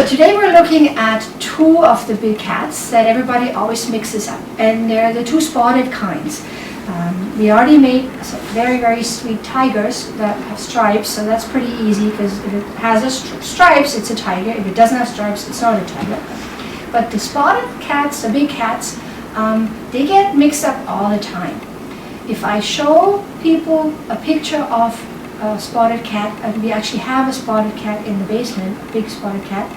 today we're looking at two of the big cats that everybody always mixes up, and they're the two spotted kinds. We already made some very, very sweet tigers that have stripes, so that's pretty easy because if it has stripes, it's a tiger. If it doesn't have stripes, it's not a tiger. But the spotted cats, the big cats, they get mixed up all the time. If I show people a picture of a spotted cat, and we actually have a spotted cat in the basement, a big spotted cat,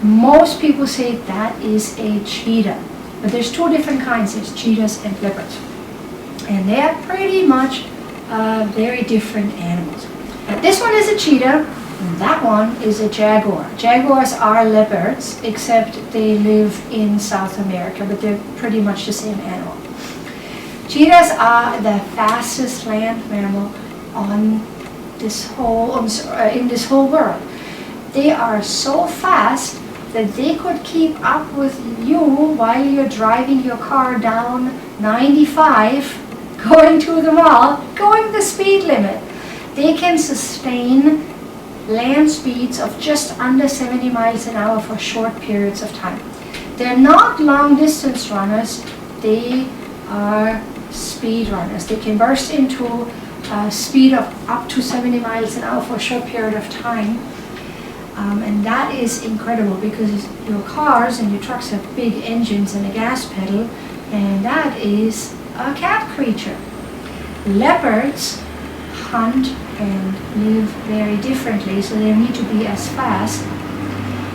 most people say that is a cheetah. But there's two different kinds, there's cheetahs and leopards. And they are pretty much very different animals. Now, this one is a cheetah, and that one is a jaguar. Jaguars are leopards, except they live in South America, but they're pretty much the same animal. Cheetahs are the fastest land mammal on this whole, in this whole world. They are so fast that they could keep up with you while you're driving your car down 95, going to the mall, going the speed limit. They can sustain land speeds of just under 70 miles an hour for short periods of time. They're not long distance runners, they are speed runners. They can burst into a speed of up to 70 miles an hour for a short period of time. And that is incredible because your cars and your trucks have big engines and a gas pedal, and that is a cat creature. Leopards hunt and live very differently, so they need to be as fast,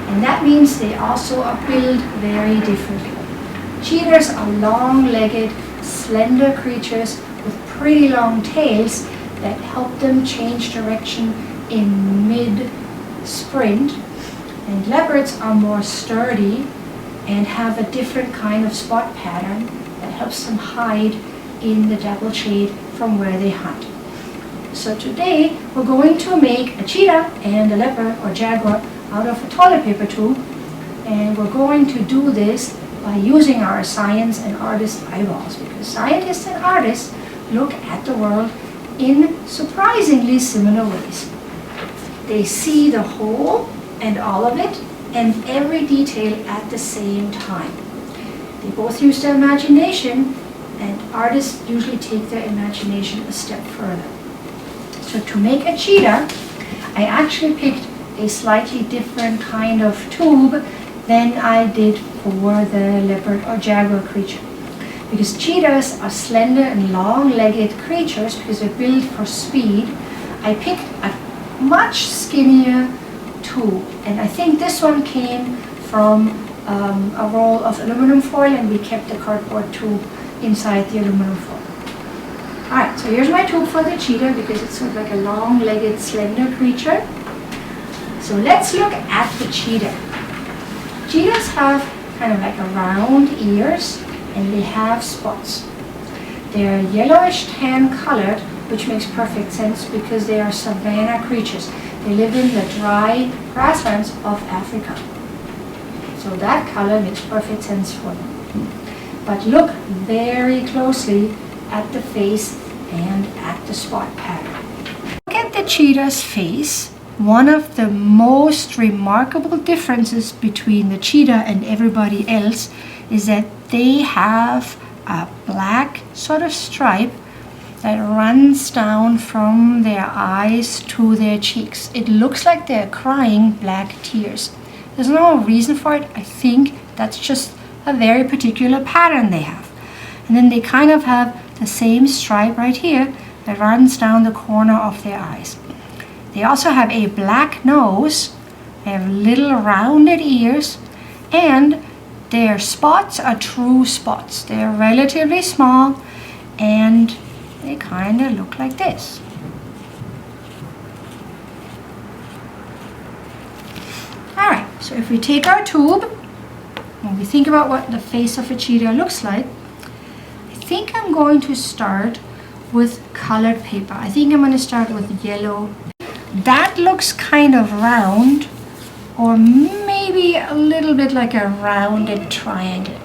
and that means they also are built very differently. Cheetahs are long-legged, slender creatures with pretty long tails that help them change direction in mid-sprint, and leopards are more sturdy and have a different kind of spot pattern that helps them hide in the double shade from where they hunt. So today we're going to make a cheetah and a leopard or jaguar out of a toilet paper tube, and we're going to do this by using our science and artist eyeballs, because scientists and artists look at the world in surprisingly similar ways. They see the whole and all of it and every detail at the same time. They both use their imagination, and artists usually take their imagination a step further. So to make a cheetah, I actually picked a slightly different kind of tube than I did for the leopard or jaguar creature. Because cheetahs are slender and long-legged creatures because they're built for speed, I picked a much skinnier tube. And I think this one came from a roll of aluminum foil, and we kept the cardboard tube inside the aluminum foil. Alright, so here's my tube for the cheetah because it's sort of like a long-legged, slender creature. So let's look at the cheetah. Cheetahs have kind of like a round ears, and they have spots. They're yellowish tan colored, which makes perfect sense because they are savanna creatures. They live in the dry grasslands of Africa. So that color makes perfect sense for them. But look very closely at the face and at the spot pattern. Look at the cheetah's face. One of the most remarkable differences between the cheetah and everybody else is that they have a black sort of stripe that runs down from their eyes to their cheeks. It looks like they're crying black tears. There's no reason for it. I think that's just a very particular pattern they have. And then they kind of have the same stripe right here that runs down the corner of their eyes. They also have a black nose, they have little rounded ears, and their spots are true spots. They're relatively small, and they kind of look like this. Alright, so if we take our tube and we think about what the face of a cheetah looks like, I think I'm going to start with colored paper. I think I'm going to start with yellow. That looks kind of round, or maybe a little bit like a rounded triangle.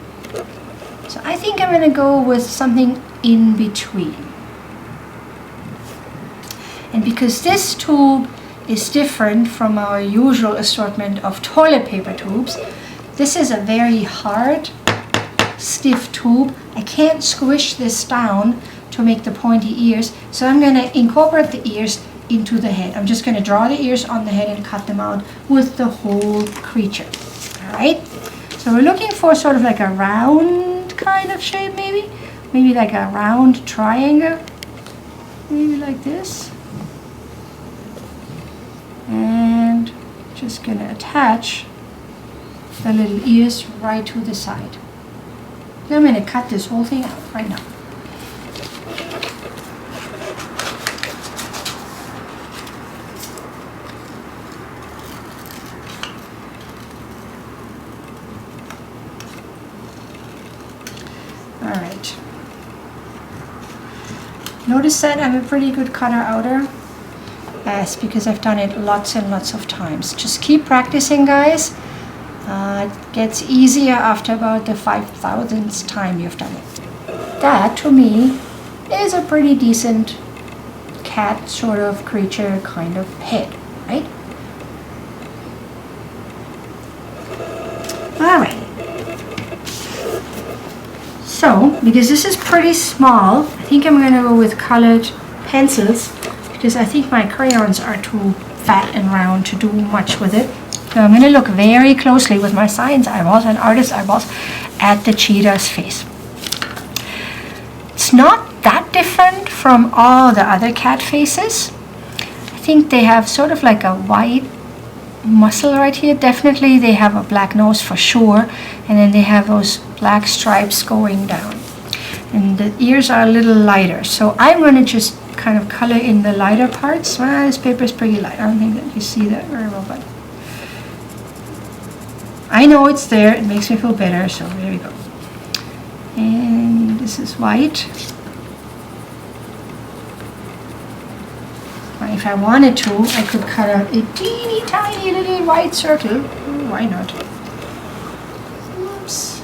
So I think I'm going to go with something in between. And because this tube is different from our usual assortment of toilet paper tubes. This is a very hard, stiff tube. I can't squish this down to make the pointy ears, so I'm going to incorporate the ears into the head. I'm just going to draw the ears on the head and cut them out with the whole creature. Alright, so we're looking for sort of like a round kind of shape, maybe like a round triangle, maybe like this. And just going to attach the little ears right to the side. Then I'm going to cut this whole thing out right now. Alright. Notice that I'm a pretty good cutter outer. Yes, because I've done it lots and lots of times. Just keep practicing, guys. It gets easier after about the 5,000th time you've done it. That, to me, is a pretty decent cat sort of creature kind of head, right? Alright. So, because this is pretty small, I think I'm going to go with colored pencils, because I think my crayons are too fat and round to do much with it. So I'm going to look very closely with my science eyeballs and artist eyeballs at the cheetah's face. It's not that different from all the other cat faces. I think they have sort of like a white muscle right here. Definitely they have a black nose for sure, and then they have those black stripes going down. And the ears are a little lighter. So I'm going to just kind of color in the lighter parts. Well, this paper is pretty light. I don't think that you see that very well, but I know it's there. It makes me feel better. So there we go. And this is white. If I wanted to, I could cut out a teeny tiny little white circle. Ooh, why not? Oops.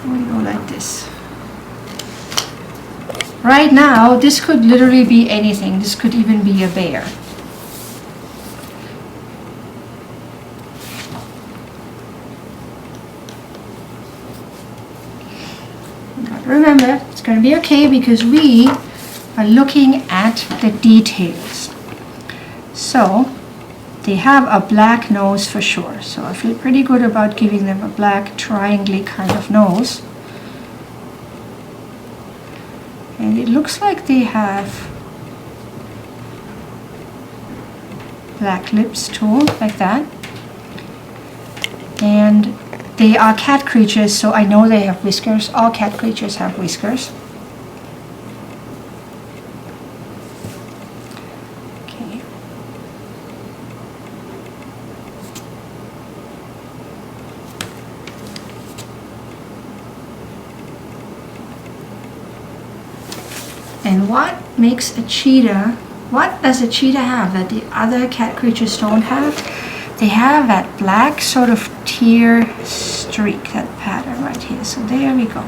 We go like this. Right now, this could literally be anything. This could even be a bear. Remember, it's going to be okay because we are looking at the details. So, they have a black nose for sure. So I feel pretty good about giving them a black triangle kind of nose. And it looks like they have black lips too, like that. And they are cat creatures, so I know they have whiskers. All cat creatures have whiskers. Okay. And what makes a cheetah, what does a cheetah have that the other cat creatures don't have? They have that black sort of tear streak, that pattern right here. So there we go.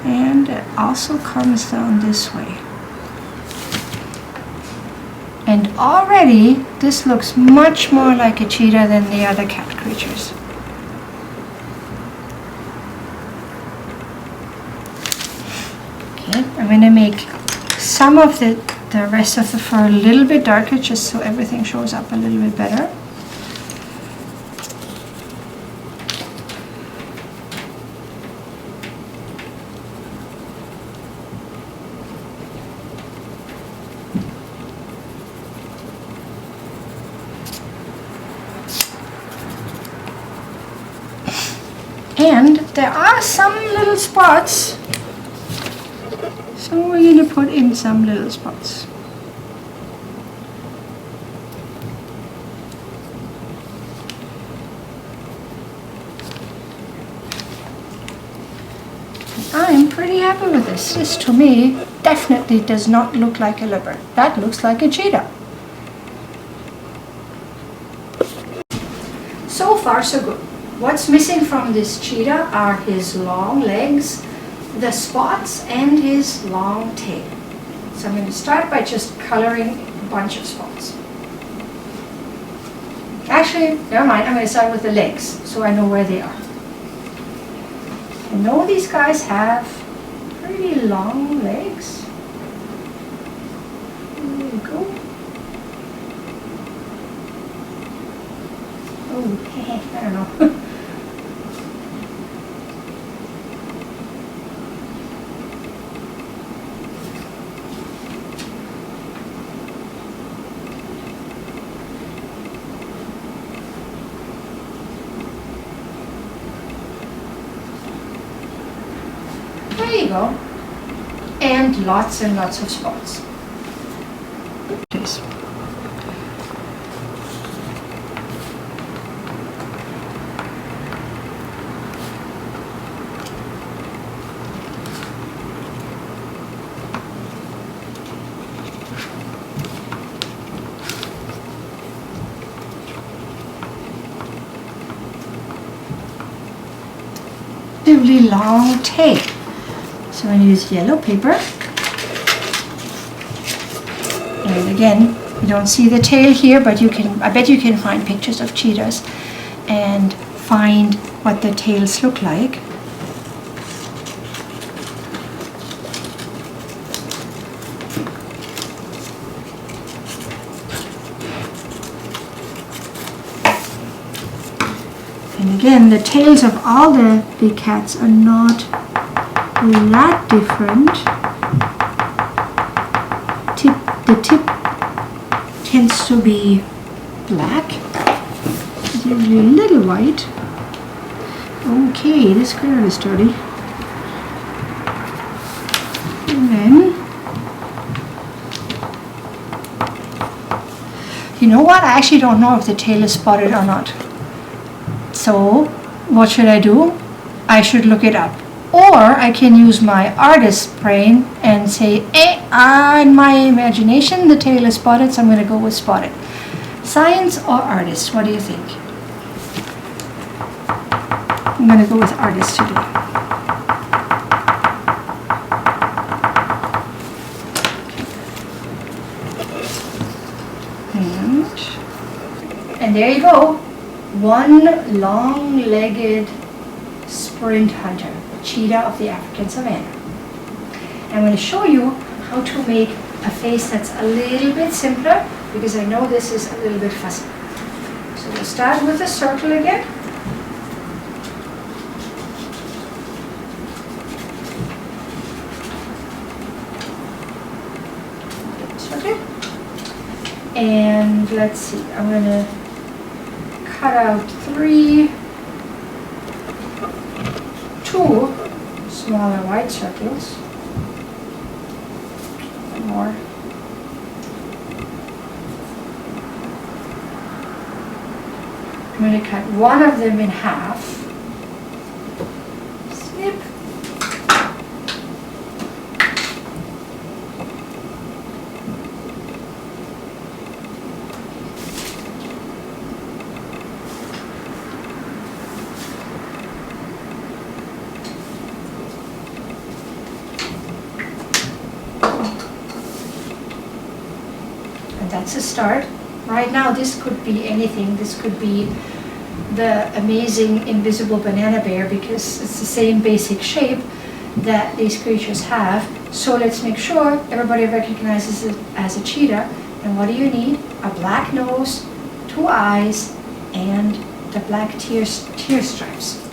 And it also comes down this way. And already this looks much more like a cheetah than the other cat creatures. Okay, I'm going to make some of the rest of the fur a little bit darker, just so everything shows up a little bit better. And there are some little spots, so we're going to put in some little spots. I'm pretty happy with this. This to me definitely does not look like a leopard. That looks like a cheetah. So far so good. what's missing from this cheetah are his long legs, the spots, and his long tail. So I'm going to start by just coloring a bunch of spots. Actually, never mind, I'm going to start with the legs so I know where they are. I know these guys have pretty long legs. There you go. Oh, I don't know. There you go. And lots of spots. Please. Really long tail. So I'm going to use yellow paper. And again, you don't see the tail here, but you can, I bet you can find pictures of cheetahs and find what the tails look like. And again, the tails of all the big cats are not that different. The tip tends to be black. It's usually a little white. Okay, this girl is dirty. And then, you know what? I actually don't know if the tail is spotted or not. So, what should I do? I should look it up. Or I can use my artist's brain and say, in my imagination, the tail is spotted, so I'm going to go with spotted. Science or artist? What do you think? I'm going to go with artist today. And there you go. One long-legged sprint hunter, cheetah of the African savanna. I'm going to show you how to make a face that's a little bit simpler, because I know this is a little bit fussy. So we'll start with a circle again. Circle. And let's see, I'm going to cut out two smaller white circles. More. I'm going to cut one of them in half. Snip. That's a start. Right now this could be anything. This could be the amazing invisible banana bear, because it's the same basic shape that these creatures have. So let's make sure everybody recognizes it as a cheetah. And what do you need? A black nose, two eyes, and the black tear stripes.